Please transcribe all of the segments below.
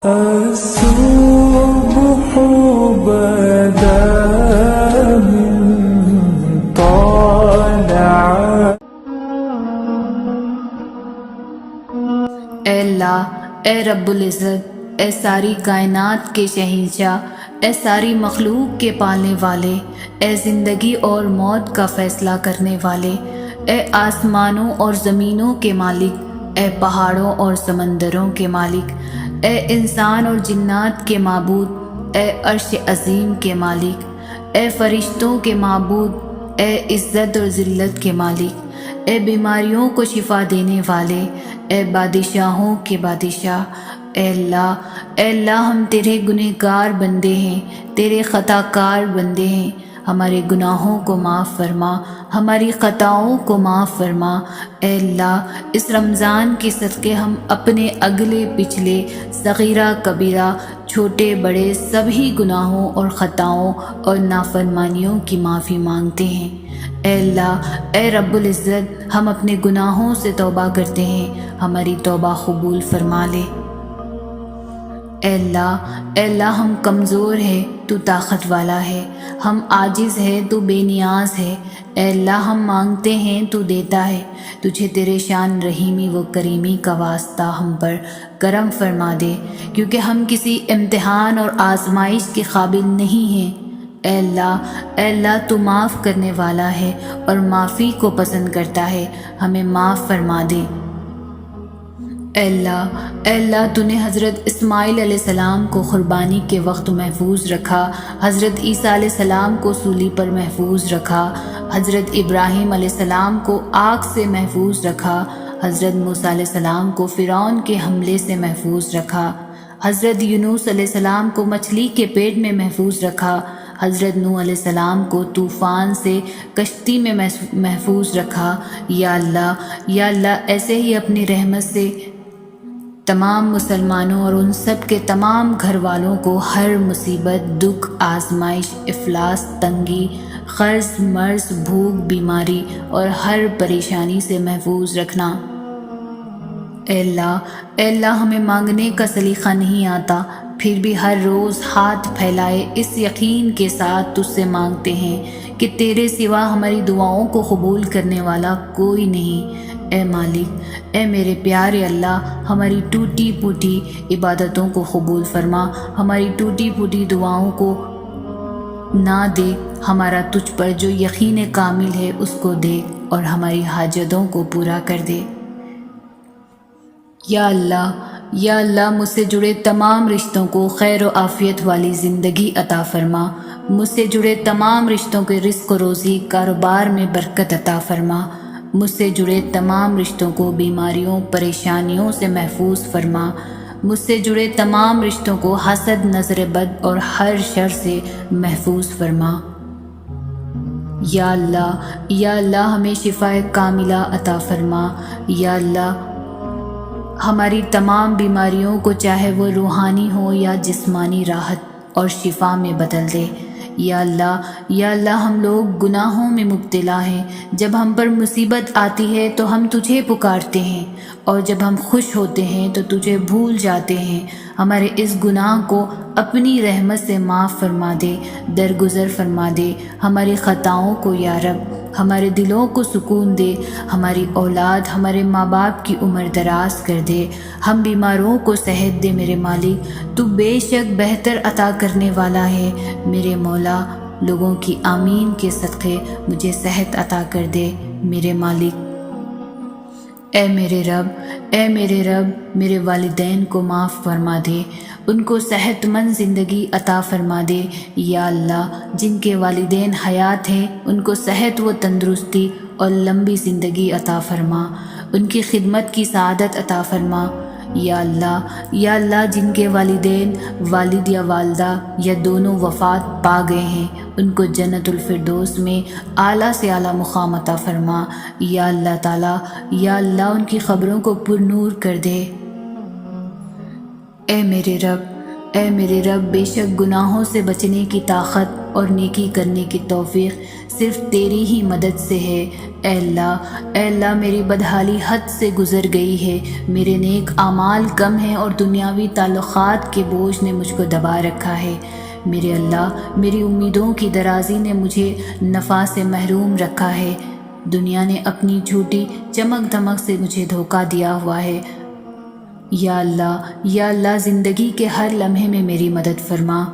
الصبح بدا من طالع. اے اللہ، اے رب العزت، اے ساری کائنات کے شہنشاہ، اے ساری مخلوق کے پالنے والے، اے زندگی اور موت کا فیصلہ کرنے والے، اے آسمانوں اور زمینوں کے مالک، اے پہاڑوں اور سمندروں کے مالک، اے انسان اور جنات کے معبود، اے عرش عظیم کے مالک، اے فرشتوں کے معبود، اے عزت اور ذلت کے مالک، اے بیماریوں کو شفا دینے والے، اے بادشاہوں کے بادشاہ، اے اللہ ہم تیرے گنہگار بندے ہیں، تیرے خطا کار بندے ہیں، ہمارے گناہوں کو معاف فرما، ہماری خطاؤں کو معاف فرما۔ اے اللہ، اس رمضان کے صدقے ہم اپنے اگلے پچھلے صغیرہ کبیرہ چھوٹے بڑے سبھی گناہوں اور خطاؤں اور نافرمانیوں کی معافی مانگتے ہیں۔ اے اللہ، اے رب العزت، ہم اپنے گناہوں سے توبہ کرتے ہیں، ہماری توبہ قبول فرما لے۔ اے اللہ ہم کمزور ہیں، تو طاقت والا ہے، ہم عاجز ہیں، تو بے نیاز ہے۔ اے اللہ، ہم مانگتے ہیں، تو دیتا ہے، تجھے تیرے شان رحیمی و کریمی کا واسطہ ہم پر کرم فرما دے، کیونکہ ہم کسی امتحان اور آزمائش کے قابل نہیں ہیں۔ اے اللہ تو معاف کرنے والا ہے اور معافی کو پسند کرتا ہے، ہمیں معاف فرما دے۔ اے اللہ تو نے حضرت اسماعیل علیہ السلام کو قربانی کے وقت محفوظ رکھا، حضرت عیسیٰ علیہ السلام کو سولی پر محفوظ رکھا، حضرت ابراہیم علیہ السلام کو آگ سے محفوظ رکھا، حضرت موسیٰ علیہ السلام کو فرعون کے حملے سے محفوظ رکھا، حضرت یونس علیہ السلام کو مچھلی کے پیٹ میں محفوظ رکھا، حضرت نوح علیہ السلام کو طوفان سے کشتی میں محفوظ رکھا۔ یا اللہ ایسے ہی اپنی رحمت سے تمام مسلمانوں اور ان سب کے تمام گھر والوں کو ہر مصیبت، دکھ، آزمائش، افلاس، تنگی، قرض، مرض، بھوک، بیماری اور ہر پریشانی سے محفوظ رکھنا۔ اے اللہ ہمیں مانگنے کا سلیقہ نہیں آتا، پھر بھی ہر روز ہاتھ پھیلائے اس یقین کے ساتھ تجھ سے مانگتے ہیں کہ تیرے سوا ہماری دعاؤں کو قبول کرنے والا کوئی نہیں۔ اے مالک، اے میرے پیارے اللہ، ہماری ٹوٹی پھوٹی عبادتوں کو قبول فرما، ہماری ٹوٹی پھوٹی دعاؤں کو نہ دے، ہمارا تجھ پر جو یقین کامل ہے اس کو دے اور ہماری حاجتوں کو پورا کر دے۔ یا اللہ مجھ سے جڑے تمام رشتوں کو خیر و عافیت والی زندگی عطا فرما، مجھ سے جڑے تمام رشتوں کے رزق و روزی، کاروبار میں برکت عطا فرما، مجھ سے جڑے تمام رشتوں کو بیماریوں، پریشانیوں سے محفوظ فرما، مجھ سے جڑے تمام رشتوں کو حسد، نظر بد اور ہر شر سے محفوظ فرما۔ یا اللہ ہمیں شفا کاملہ عطا فرما۔ یا اللہ ہماری تمام بیماریوں کو چاہے وہ روحانی ہو یا جسمانی راحت اور شفا میں بدل دے۔ یا اللہ ہم لوگ گناہوں میں مبتلا ہیں، جب ہم پر مصیبت آتی ہے تو ہم تجھے پکارتے ہیں اور جب ہم خوش ہوتے ہیں تو تجھے بھول جاتے ہیں۔ ہمارے اس گناہ کو اپنی رحمت سے معاف فرما دے، درگزر فرما دے، ہماری خطاؤں کو یا رب، ہمارے دلوں کو سکون دے، ہماری اولاد، ہمارے ماں باپ کی عمر دراز کر دے، ہم بیماروں کو صحت دے۔ میرے مالک، تو بے شک بہتر عطا کرنے والا ہے۔ میرے مولا، لوگوں کی آمین کے صدقے مجھے صحت عطا کر دے۔ میرے مالک، اے میرے رب، میرے والدین کو معاف فرما دے، ان کو صحت مند زندگی عطا فرما دے۔ یا اللہ، جن کے والدین حیات ہیں ان کو صحت و تندرستی اور لمبی زندگی عطا فرما، ان کی خدمت کی سعادت عطا فرما۔ یا اللہ جن کے والدین، والد یا والدہ یا دونوں وفات پا گئے ہیں ان کو جنت الفردوس میں اعلیٰ سے اعلیٰ مقام عطا فرما۔ یا اللہ تعالیٰ، یا اللہ ان کی قبروں کو پر نور کر دے۔ اے میرے رب، بے شک گناہوں سے بچنے کی طاقت اور نیکی کرنے کی توفیق صرف تیری ہی مدد سے ہے۔ اے اللہ میری بدحالی حد سے گزر گئی ہے، میرے نیک اعمال کم ہیں اور دنیاوی تعلقات کے بوجھ نے مجھ کو دبا رکھا ہے۔ میرے اللہ، میری امیدوں کی درازی نے مجھے نفع سے محروم رکھا ہے۔ دنیا نے اپنی جھوٹی چمک دھمک سے مجھے دھوکہ دیا ہوا ہے۔ یا اللہ زندگی کے ہر لمحے میں میری مدد فرما۔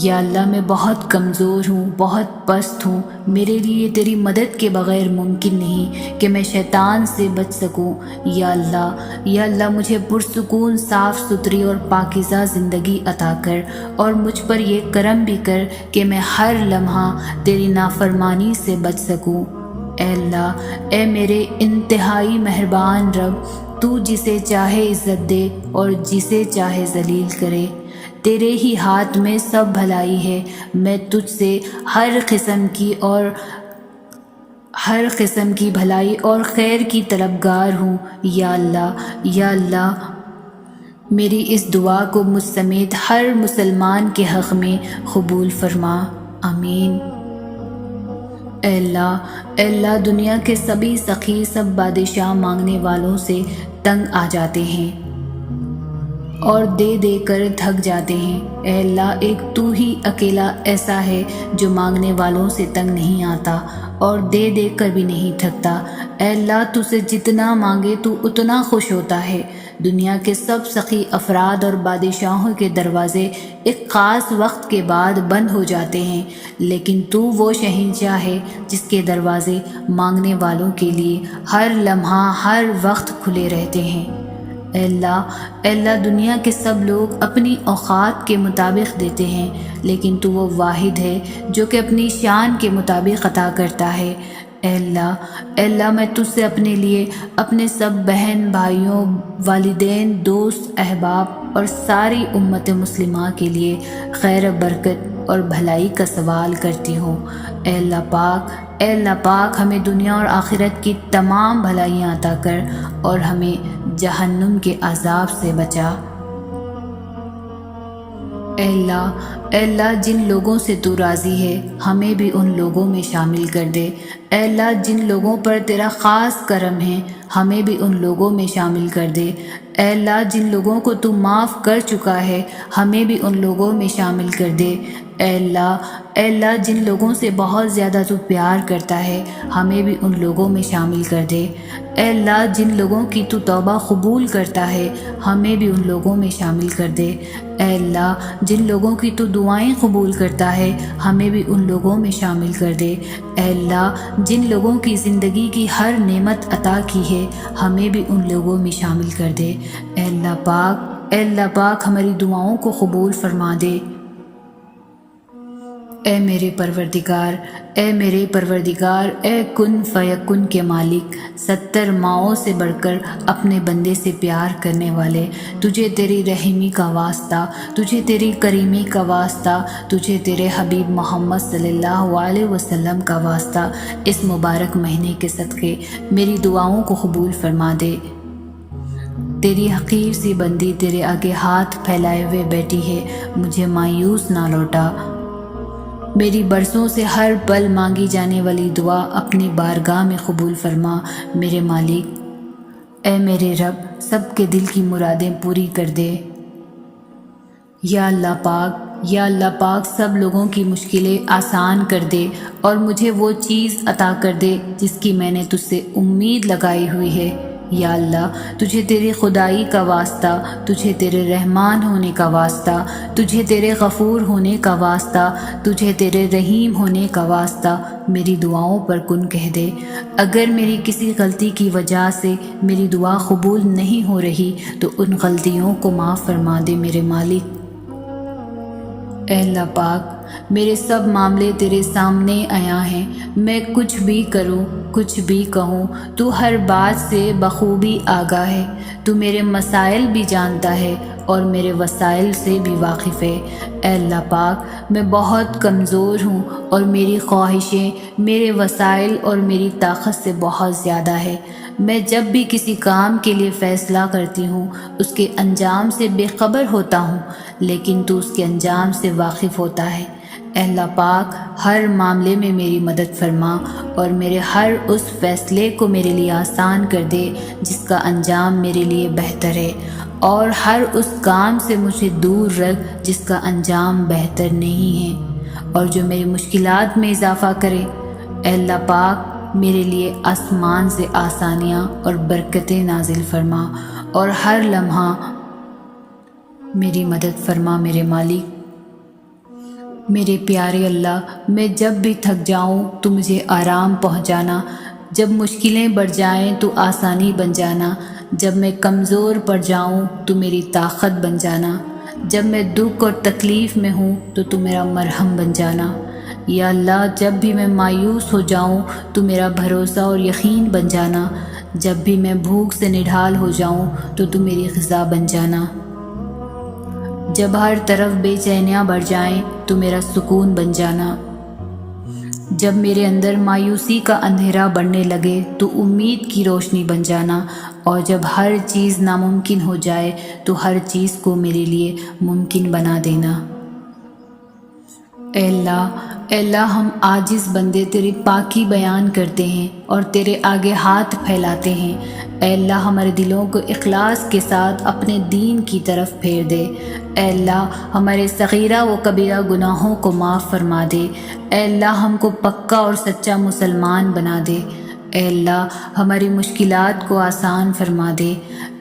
یا اللہ میں بہت کمزور ہوں، بہت پست ہوں، میرے لیے تیری مدد کے بغیر ممکن نہیں کہ میں شیطان سے بچ سکوں۔ یا اللہ مجھے پرسکون، صاف ستھری اور پاکیزہ زندگی عطا کر، اور مجھ پر یہ کرم بھی کر کہ میں ہر لمحہ تیری نافرمانی سے بچ سکوں۔ اے اللہ، اے میرے انتہائی مہربان رب، تو جسے چاہے عزت دے اور جسے چاہے ذلیل کرے، تیرے ہی ہاتھ میں سب بھلائی ہے۔ میں تجھ سے ہر قسم کی بھلائی اور خیر کی طلبگار ہوں۔ یا اللہ میری اس دعا کو مجھ سمیت ہر مسلمان کے حق میں قبول فرما، آمین۔ اے اللہ دنیا کے سبھی سخی، سب بادشاہ مانگنے والوں سے تنگ آ جاتے ہیں اور دے دے کر تھک جاتے ہیں۔ اے اللہ، ایک تو ہی اکیلا ایسا ہے جو مانگنے والوں سے تنگ نہیں آتا اور دے دے کر بھی نہیں تھکتا۔ اے اللہ، تو سے جتنا مانگے تو اتنا خوش ہوتا ہے۔ دنیا کے سب سخی افراد اور بادشاہوں کے دروازے ایک خاص وقت کے بعد بند ہو جاتے ہیں، لیکن تو وہ شہنشاہ ہے جس کے دروازے مانگنے والوں کے لیے ہر لمحہ، ہر وقت کھلے رہتے ہیں۔ اے اللہ دنیا کے سب لوگ اپنی اوقات کے مطابق دیتے ہیں، لیکن تو وہ واحد ہے جو کہ اپنی شان کے مطابق عطا کرتا ہے۔ اے اللہ میں تجھ سے اپنے لیے، اپنے سب بہن بھائیوں، والدین، دوست، احباب اور ساری امت مسلمہ کے لیے خیر، برکت اور بھلائی کا سوال کرتی ہوں۔ اے اللہ پاک ہمیں دنیا اور آخرت کی تمام بھلائیاں عطا کر اور ہمیں جہنم کے عذاب سے بچا۔ اے اللہ جن لوگوں سے تو راضی ہے ہمیں بھی ان لوگوں میں شامل کر دے۔ اے اللہ جن لوگوں پر تیرا خاص کرم ہے ہمیں بھی ان لوگوں میں شامل کر دے۔ اے اللہ جن لوگوں کو تو معاف کر چکا ہے ہمیں بھی ان لوگوں میں شامل کر دے۔ اے اللہ جن لوگوں سے بہت زیادہ تو پیار کرتا ہے ہمیں بھی ان لوگوں میں شامل کر دے۔ اے اللہ جن لوگوں کی تو توبہ قبول کرتا ہے ہمیں بھی ان لوگوں میں شامل کر دے۔ اے اللہ جن لوگوں کی تو دعائیں قبول کرتا ہے ہمیں بھی ان لوگوں میں شامل کر دے۔ اے اللہ جن لوگوں کی زندگی کی ہر نعمت عطا کی ہے ہمیں بھی ان لوگوں میں شامل کر دے۔ اے اللہ پاک ہماری دعاؤں کو قبول فرما دے۔ اے میرے پروردگار، اے کن فیکن کے مالک، 70 ماؤں سے بڑھ کر اپنے بندے سے پیار کرنے والے، تجھے تیری رحیمی کا واسطہ، تجھے تیری کریمی کا واسطہ، تجھے تیرے حبیب محمد صلی اللہ علیہ وسلم کا واسطہ، اس مبارک مہینے کے صدقے میری دعاؤں کو قبول فرما دے۔ تیری حقیر سی بندی تیرے آگے ہاتھ پھیلائے ہوئے بیٹھی ہے، مجھے مایوس نہ لوٹا۔ میری برسوں سے ہر پل مانگی جانے والی دعا اپنی بارگاہ میں قبول فرما میرے مالک۔ اے میرے رب، سب کے دل کی مرادیں پوری کر دے۔ یا اللہ پاک سب لوگوں کی مشکلیں آسان کر دے اور مجھے وہ چیز عطا کر دے جس کی میں نے تجھ سے امید لگائی ہوئی ہے۔ یا اللہ تجھے تیری خدائی کا واسطہ، تجھے تیرے رحمان ہونے کا واسطہ، تجھے تیرے غفور ہونے کا واسطہ، تجھے تیرے رحیم ہونے کا واسطہ میری دعاؤں پر کن کہہ دے۔ اگر میری کسی غلطی کی وجہ سے میری دعا قبول نہیں ہو رہی تو ان غلطیوں کو معاف فرما دے میرے مالک۔ اے اللہ پاک میرے سب معاملے تیرے سامنے آیا ہیں، میں کچھ بھی کروں، کچھ بھی کہوں، تو ہر بات سے بخوبی آگاہ ہے، تو میرے مسائل بھی جانتا ہے اور میرے وسائل سے بھی واقف ہے۔ اے اللہ پاک میں بہت کمزور ہوں اور میری خواہشیں میرے وسائل اور میری طاقت سے بہت زیادہ ہے۔ میں جب بھی کسی کام کے لیے فیصلہ کرتی ہوں اس کے انجام سے بے خبر ہوتا ہوں، لیکن تو اس کے انجام سے واقف ہوتا ہے۔ اے اللہ پاک ہر معاملے میں میری مدد فرما اور میرے ہر اس فیصلے کو میرے لیے آسان کر دے جس کا انجام میرے لیے بہتر ہے، اور ہر اس کام سے مجھے دور رکھ جس کا انجام بہتر نہیں ہے اور جو میری مشکلات میں اضافہ کرے۔ اے اللہ پاک میرے لیے آسمان سے آسانیاں اور برکتیں نازل فرما اور ہر لمحہ میری مدد فرما میرے مالک۔ میرے پیارے اللہ، میں جب بھی تھک جاؤں تو مجھے آرام پہنچانا، جب مشکلیں بڑھ جائیں تو آسانی بن جانا، جب میں کمزور پڑ جاؤں تو میری طاقت بن جانا، جب میں دکھ اور تکلیف میں ہوں تو میرا مرہم بن جانا۔ یا اللہ جب بھی میں مایوس ہو جاؤں تو میرا بھروسہ اور یقین بن جانا، جب بھی میں بھوک سے نڈھال ہو جاؤں تو میری غذا بن جانا، جب ہر طرف بے چینیاں بڑھ جائیں تو میرا سکون بن جانا، جب میرے اندر مایوسی کا اندھیرا بڑھنے لگے تو امید کی روشنی بن جانا، اور جب ہر چیز ناممکن ہو جائے تو ہر چیز کو میرے لیے ممکن بنا دینا۔ اے اللہ ہم عاجز بندے تیری پاکی بیان کرتے ہیں اور تیرے آگے ہاتھ پھیلاتے ہیں۔ اے اللہ ہمارے دلوں کو اخلاص کے ساتھ اپنے دین کی طرف پھیر دے۔ اے اللہ ہمارے صغیرہ و کبیرہ گناہوں کو معاف فرما دے۔ اے اللہ ہم کو پکا اور سچا مسلمان بنا دے۔ اے اللہ ہماری مشکلات کو آسان فرما دے۔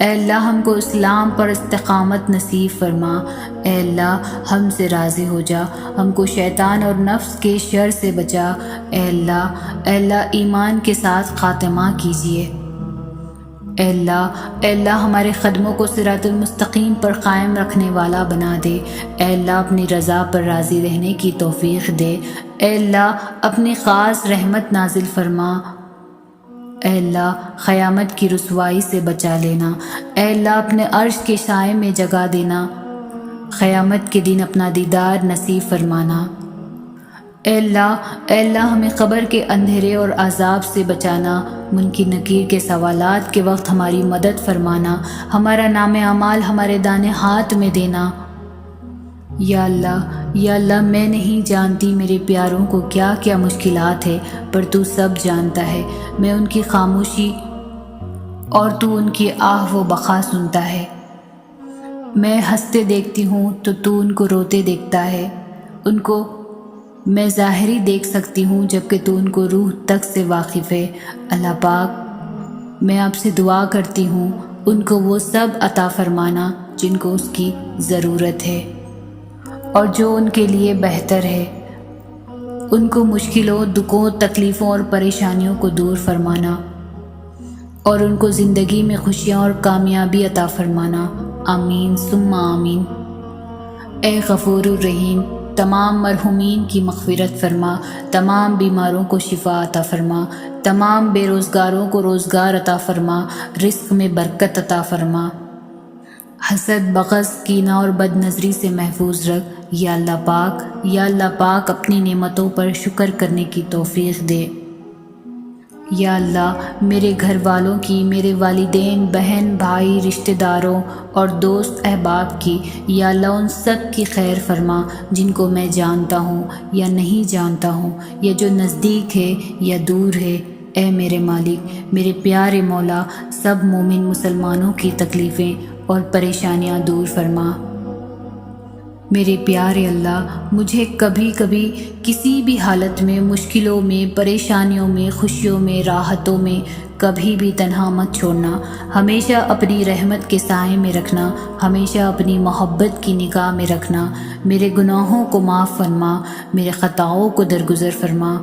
اے اللہ ہم کو اسلام پر استقامت نصیب فرما۔ اے اللہ ہم سے راضی ہو جا، ہم کو شیطان اور نفس کے شر سے بچا۔ اے اللہ ایمان کے ساتھ خاتمہ کیجیے۔ اے اللہ ہمارے قدموں کو صراط المستقیم پر قائم رکھنے والا بنا دے۔ اے اللہ اپنی رضا پر راضی رہنے کی توفیق دے۔ اے اللہ اپنی خاص رحمت نازل فرما۔ اے اللہ قیامت کی رسوائی سے بچا لینا۔ اے اللہ اپنے عرش کے سائے میں جگہ دینا، قیامت کے دن اپنا دیدار نصیب فرمانا۔ اے اللہ ہمیں قبر کے اندھیرے اور عذاب سے بچانا، منکر نکیر کے سوالات کے وقت ہماری مدد فرمانا، ہمارا نام اعمال ہمارے دانے ہاتھ میں دینا۔ یا اللہ میں نہیں جانتی میرے پیاروں کو کیا کیا مشکلات ہے، پر تو سب جانتا ہے۔ میں ان کی خاموشی اور تو ان کی آہ و بقا سنتا ہے۔ میں ہنستے دیکھتی ہوں تو ان کو روتے دیکھتا ہے۔ ان کو میں ظاہری دیکھ سکتی ہوں جبکہ تو ان کو روح تک سے واقف ہے۔ اللہ پاک میں آپ سے دعا کرتی ہوں ان کو وہ سب عطا فرمانا جن کو اس کی ضرورت ہے اور جو ان کے لیے بہتر ہے۔ ان کو مشکلوں، دکھوں، تکلیفوں اور پریشانیوں کو دور فرمانا اور ان کو زندگی میں خوشیاں اور کامیابی عطا فرمانا۔ آمین ثم آمین۔ اے غفور الرحیم تمام مرحومین کی مغفرت فرما، تمام بیماروں کو شفا عطا فرما، تمام بے روزگاروں کو روزگار عطا فرما، رزق میں برکت عطا فرما، حسد، بغض، کینہ اور بد نظری سے محفوظ رکھ۔ یا اللہ پاک اپنی نعمتوں پر شکر کرنے کی توفیق دے۔ یا اللہ میرے گھر والوں کی، میرے والدین، بہن، بھائی، رشتہ داروں اور دوست احباب کی، یا اللہ ان سب کی خیر فرما جن کو میں جانتا ہوں یا نہیں جانتا ہوں، یا جو نزدیک ہے یا دور ہے۔ اے میرے مالک، میرے پیارے مولا، سب مومن مسلمانوں کی تکلیفیں اور پریشانیاں دور فرما۔ میرے پیارے اللہ، مجھے کبھی کبھی کسی بھی حالت میں، مشکلوں میں، پریشانیوں میں، خوشیوں میں، راحتوں میں کبھی بھی تنہا مت چھوڑنا۔ ہمیشہ اپنی رحمت کے سائے میں رکھنا، ہمیشہ اپنی محبت کی نگاہ میں رکھنا۔ میرے گناہوں کو معاف فرما، میرے خطاؤں کو درگزر فرما۔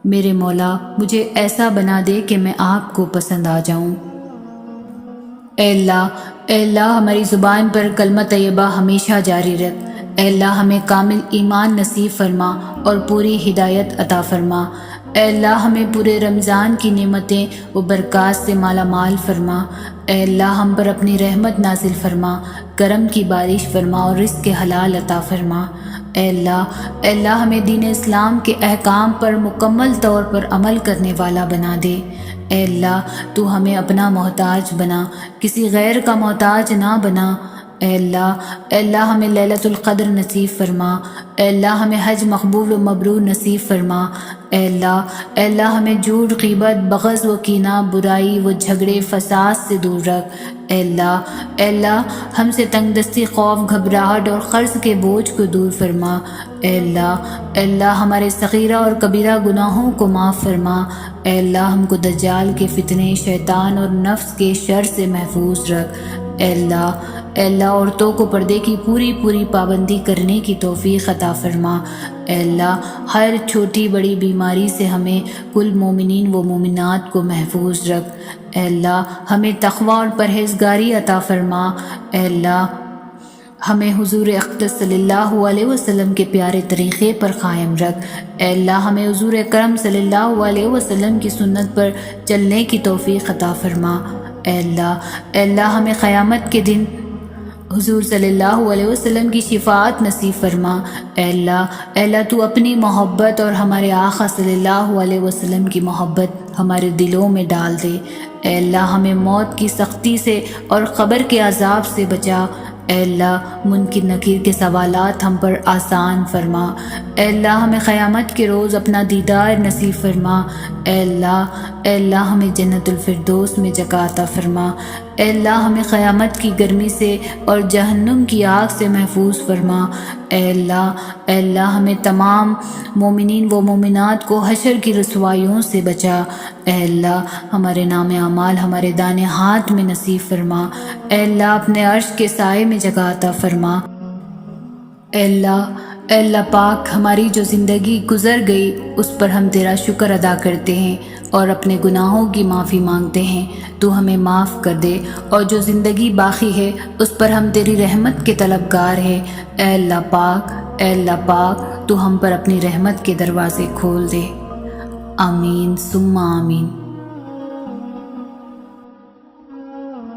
میرے مولا مجھے ایسا بنا دے کہ میں آپ کو پسند آ جاؤں۔ اے اللہ ہماری زبان پر کلمہ طیبہ ہمیشہ جاری رکھ۔ اے اللہ ہمیں کامل ایمان نصیب فرما اور پوری ہدایت عطا فرما۔ اے اللہ ہمیں پورے رمضان کی نعمتیں و برکات سے مالا مال فرما۔ اے اللہ ہم پر اپنی رحمت نازل فرما، کرم کی بارش فرما اور رزق حلال عطا فرما۔ اے اللہ ہمیں دین اسلام کے احکام پر مکمل طور پر عمل کرنے والا بنا دے۔ اے اللہ تو ہمیں اپنا محتاج بنا، کسی غیر کا محتاج نہ بنا۔ اے اللہ ہمیں لیلۃ القدر نصیب فرما۔ اے اللہ ہمیں حج مقبول و مبرور نصیب فرما۔ اے اللہ ہمیں جھوٹ، غیبت، بغض و کینہ، برائی و جھگڑے، فساد سے دور رکھ۔ اے اللہ ہم سے تنگ دستی، خوف، گھبراہٹ اور قرض کے بوجھ کو دور فرما۔ اے اللہ ہمارے صغیرہ اور کبیرہ گناہوں کو معاف فرما۔ اے اللہ ہم کو دجال کے فتنے، شیطان اور نفس کے شر سے محفوظ رکھ۔ اے اللہ عورتوں کو پردے کی پوری پابندی کرنے کی توفیق عطا فرما۔ اے اللہ ہر چھوٹی بڑی بیماری سے ہمیں کل مومنین و مومنات کو محفوظ رکھ۔ اے اللہ ہمیں تقوی اور پرہیزگاری عطا فرما۔ اے اللہ ہمیں حضور اقدس صلی اللہ علیہ وسلم کے پیارے طریقے پر قائم رکھ۔ اے اللہ ہمیں حضور اکرم صلی اللہ علیہ وسلم کی سنت پر چلنے کی توفیق عطا فرما۔ اے اللہ ہمیں قیامت کے دن حضور صلی اللہ علیہ وسلم کی شفاعت نصیب فرما۔ اے اللہ تو اپنی محبت اور ہمارے آقا صلی اللہ علیہ وسلم کی محبت ہمارے دلوں میں ڈال دے۔ اے اللہ ہمیں موت کی سختی سے اور قبر کے عذاب سے بچا۔ اے اللہ منکر نکیر کے سوالات ہم پر آسان فرما۔ اے اللہ ہمیں قیامت کے روز اپنا دیدار نصیب فرما۔ اے اللہ ہمیں جنت الفردوس میں جگہ عطا فرما۔ اے اللہ ہمیں قیامت کی گرمی سے اور جہنم کی آگ سے محفوظ فرما۔ اے اللہ ہمیں تمام مومنین و مومنات کو حشر کی رسوائیوں سے بچا۔ اے اللہ ہمارے نام اعمال ہمارے دائیں ہاتھ میں نصیب فرما۔ اے اللہ اپنے عرش کے سائے میں جگہ عطا فرما۔ اے اللہ پاک ہماری جو زندگی گزر گئی اس پر ہم تیرا شکر ادا کرتے ہیں اور اپنے گناہوں کی معافی مانگتے ہیں، تو ہمیں معاف کر دے، اور جو زندگی باقی ہے اس پر ہم تیری رحمت کے طلبگار ہیں۔ اے اللہ پاک تو ہم پر اپنی رحمت کے دروازے کھول دے۔ آمین ثم آمین۔